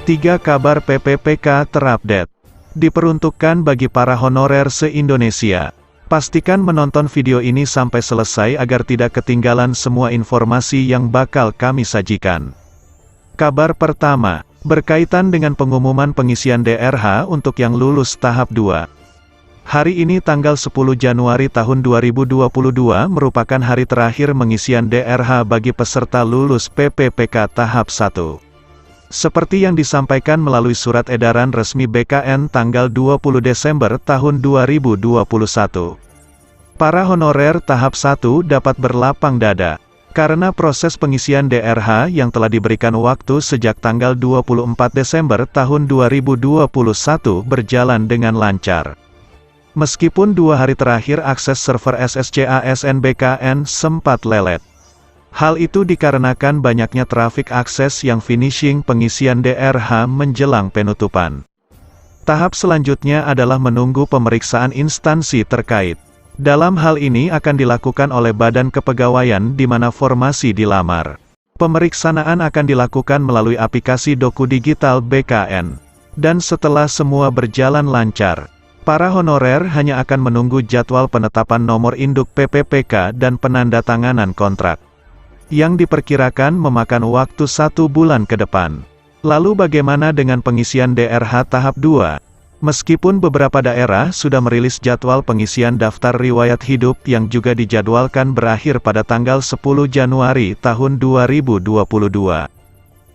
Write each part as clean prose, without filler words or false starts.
3 kabar PPPK terupdate. Diperuntukkan bagi para honorer se-Indonesia. Pastikan menonton video ini sampai selesai agar tidak ketinggalan semua informasi yang bakal kami sajikan. Kabar pertama, berkaitan dengan pengumuman pengisian DRH untuk yang lulus tahap 2. Hari ini tanggal 10 Januari tahun 2022 merupakan hari terakhir pengisian DRH bagi peserta lulus PPPK tahap 1. Seperti yang disampaikan melalui surat edaran resmi BKN tanggal 20 Desember tahun 2021. Para honorer tahap 1 dapat berlapang dada, karena proses pengisian DRH yang telah diberikan waktu sejak tanggal 24 Desember tahun 2021 berjalan dengan lancar. Meskipun 2 hari terakhir akses server SSCASN BKN sempat lelet. Hal itu dikarenakan banyaknya trafik akses yang finishing pengisian DRH menjelang penutupan. Tahap selanjutnya adalah menunggu pemeriksaan instansi terkait. Dalam hal ini akan dilakukan oleh Badan Kepegawaian di mana formasi dilamar. Pemeriksaan akan dilakukan melalui aplikasi Doku Digital BKN. Dan setelah semua berjalan lancar, para honorer hanya akan menunggu jadwal penetapan nomor induk PPPK dan penandatanganan kontrak, yang diperkirakan memakan waktu 1 bulan ke depan. Lalu bagaimana dengan pengisian DRH tahap 2? Meskipun beberapa daerah sudah merilis jadwal pengisian daftar riwayat hidup yang juga dijadwalkan berakhir pada tanggal 10 Januari tahun 2022.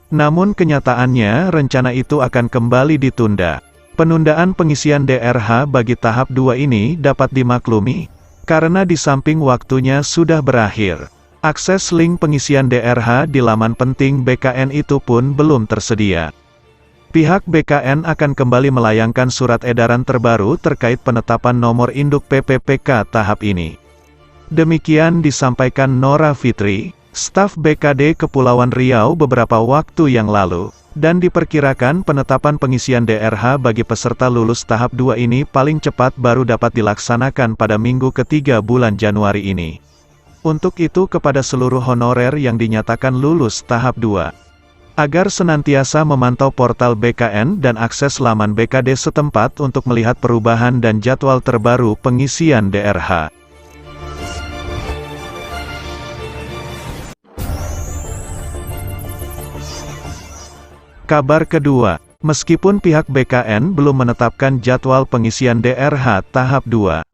Namun kenyataannya rencana itu akan kembali ditunda. Penundaan pengisian DRH bagi tahap 2 ini dapat dimaklumi, karena di samping waktunya sudah berakhir, akses link pengisian DRH di laman penting BKN itu pun belum tersedia. Pihak BKN akan kembali melayangkan surat edaran terbaru terkait penetapan nomor induk PPPK tahap ini. Demikian disampaikan Nora Fitri, staf BKD Kepulauan Riau beberapa waktu yang lalu, dan diperkirakan penetapan pengisian DRH bagi peserta lulus tahap 2 ini paling cepat baru dapat dilaksanakan pada minggu ketiga bulan Januari ini. Untuk itu kepada seluruh honorer yang dinyatakan lulus tahap 2, agar senantiasa memantau portal BKN dan akses laman BKD setempat untuk melihat perubahan dan jadwal terbaru pengisian DRH. Kabar kedua, meskipun pihak BKN belum menetapkan jadwal pengisian DRH tahap 2,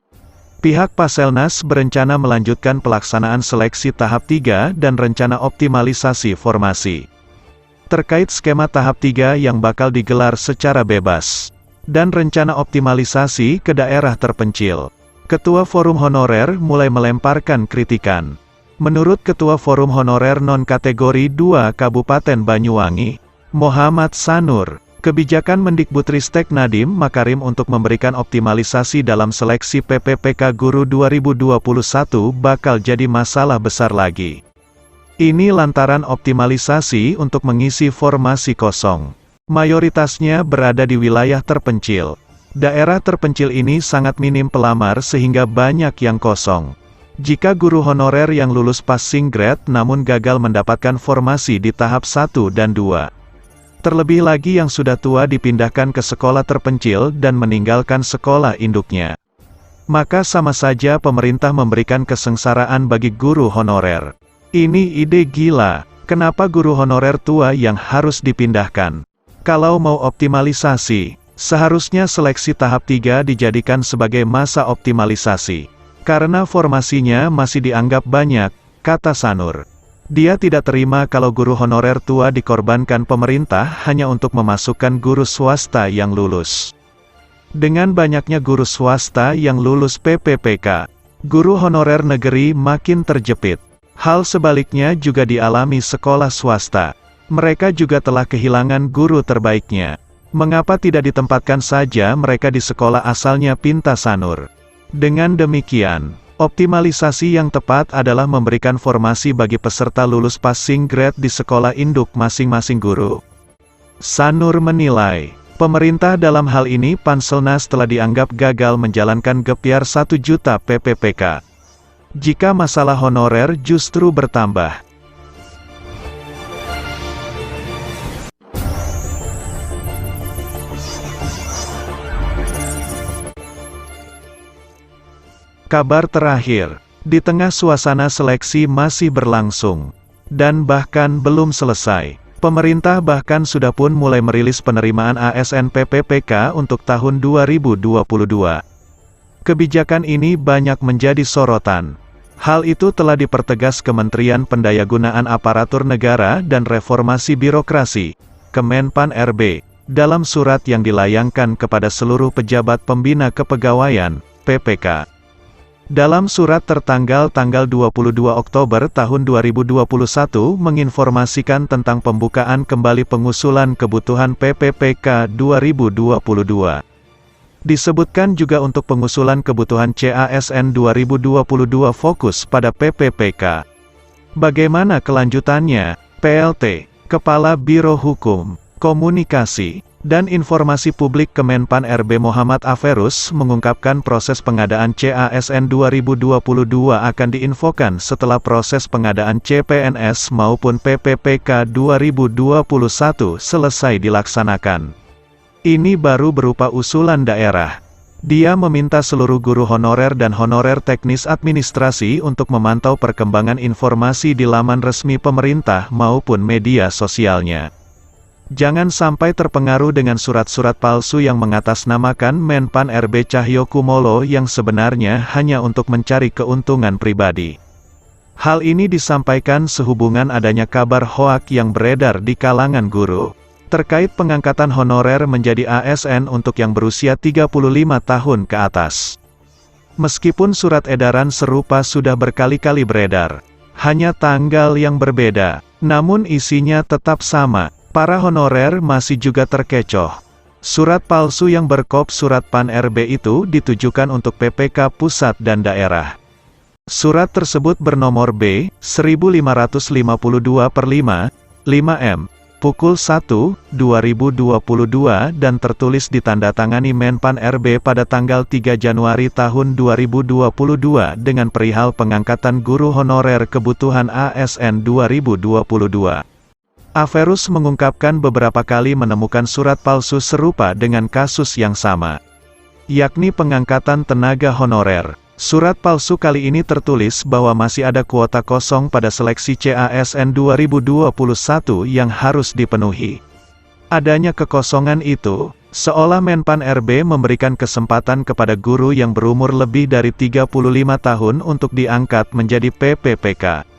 pihak Paselnas berencana melanjutkan pelaksanaan seleksi tahap 3 dan rencana optimalisasi formasi. Terkait skema tahap 3 yang bakal digelar secara bebas, dan rencana optimalisasi ke daerah terpencil, Ketua Forum Honorer mulai melemparkan kritikan. Menurut Ketua Forum Honorer Non-Kategori 2 Kabupaten Banyuwangi, Muhammad Sanur, kebijakan Mendikbudristek Nadiem Makarim untuk memberikan optimalisasi dalam seleksi PPPK Guru 2021 bakal jadi masalah besar lagi. Ini lantaran optimalisasi untuk mengisi formasi kosong, mayoritasnya berada di wilayah terpencil. Daerah terpencil ini sangat minim pelamar sehingga banyak yang kosong. Jika guru honorer yang lulus passing grade namun gagal mendapatkan formasi di tahap 1 dan 2, terlebih lagi yang sudah tua dipindahkan ke sekolah terpencil dan meninggalkan sekolah induknya, maka sama saja pemerintah memberikan kesengsaraan bagi guru honorer. Ini ide gila, kenapa guru honorer tua yang harus dipindahkan? Kalau mau optimalisasi, seharusnya seleksi tahap 3 dijadikan sebagai masa optimalisasi, karena formasinya masih dianggap banyak, kata Sanur. Dia tidak terima kalau guru honorer tua dikorbankan pemerintah hanya untuk memasukkan guru swasta yang lulus. Dengan banyaknya guru swasta yang lulus PPPK, guru honorer negeri makin terjepit. Hal sebaliknya juga dialami sekolah swasta. Mereka juga telah kehilangan guru terbaiknya. Mengapa tidak ditempatkan saja mereka di sekolah asalnya, pinta Sanur. Dengan demikian, optimalisasi yang tepat adalah memberikan formasi bagi peserta lulus passing grade di sekolah induk masing-masing guru. Sanur menilai, pemerintah dalam hal ini Panselnas telah dianggap gagal menjalankan gebyar 1 juta PPPK. Jika masalah honorer justru bertambah. Kabar terakhir, di tengah suasana seleksi masih berlangsung, dan bahkan belum selesai, pemerintah bahkan sudah pun mulai merilis penerimaan ASN PPPK untuk tahun 2022. Kebijakan ini banyak menjadi sorotan. Hal itu telah dipertegas Kementerian Pendayagunaan Aparatur Negara dan Reformasi Birokrasi, Kemenpan RB, dalam surat yang dilayangkan kepada seluruh pejabat pembina kepegawaian, PPK. Dalam surat tertanggal 22 Oktober tahun 2021 menginformasikan tentang pembukaan kembali pengusulan kebutuhan PPPK 2022. Disebutkan juga untuk pengusulan kebutuhan CASN 2022 fokus pada PPPK. Bagaimana kelanjutannya? PLT, Kepala Biro Hukum, Komunikasi, dan Informasi Publik Kemenpan RB Muhammad Aferus mengungkapkan proses pengadaan CASN 2022 akan diinfokan setelah proses pengadaan CPNS maupun PPPK 2021 selesai dilaksanakan. Ini baru berupa usulan daerah. Dia meminta seluruh guru honorer dan honorer teknis administrasi untuk memantau perkembangan informasi di laman resmi pemerintah maupun media sosialnya. Jangan sampai terpengaruh dengan surat-surat palsu yang mengatasnamakan Menpan RB Cahyokumolo yang sebenarnya hanya untuk mencari keuntungan pribadi. Hal ini disampaikan sehubungan adanya kabar hoak yang beredar di kalangan guru terkait pengangkatan honorer menjadi ASN untuk yang berusia 35 tahun ke atas. Meskipun surat edaran serupa sudah berkali-kali beredar, hanya tanggal yang berbeda, namun isinya tetap sama. Para honorer masih juga terkecoh. Surat palsu yang berkop surat Pan RB itu ditujukan untuk PPK pusat dan daerah. Surat tersebut bernomor B, 1552/5, pukul 1, 2022 dan tertulis ditandatangani Menpan RB pada tanggal 3 Januari tahun 2022 dengan perihal pengangkatan guru honorer kebutuhan ASN 2022. Aferus mengungkapkan beberapa kali menemukan surat palsu serupa dengan kasus yang sama, yakni pengangkatan tenaga honorer. Surat palsu kali ini tertulis bahwa masih ada kuota kosong pada seleksi CASN 2021 yang harus dipenuhi. Adanya kekosongan itu, seolah Menpan RB memberikan kesempatan kepada guru yang berumur lebih dari 35 tahun untuk diangkat menjadi PPPK.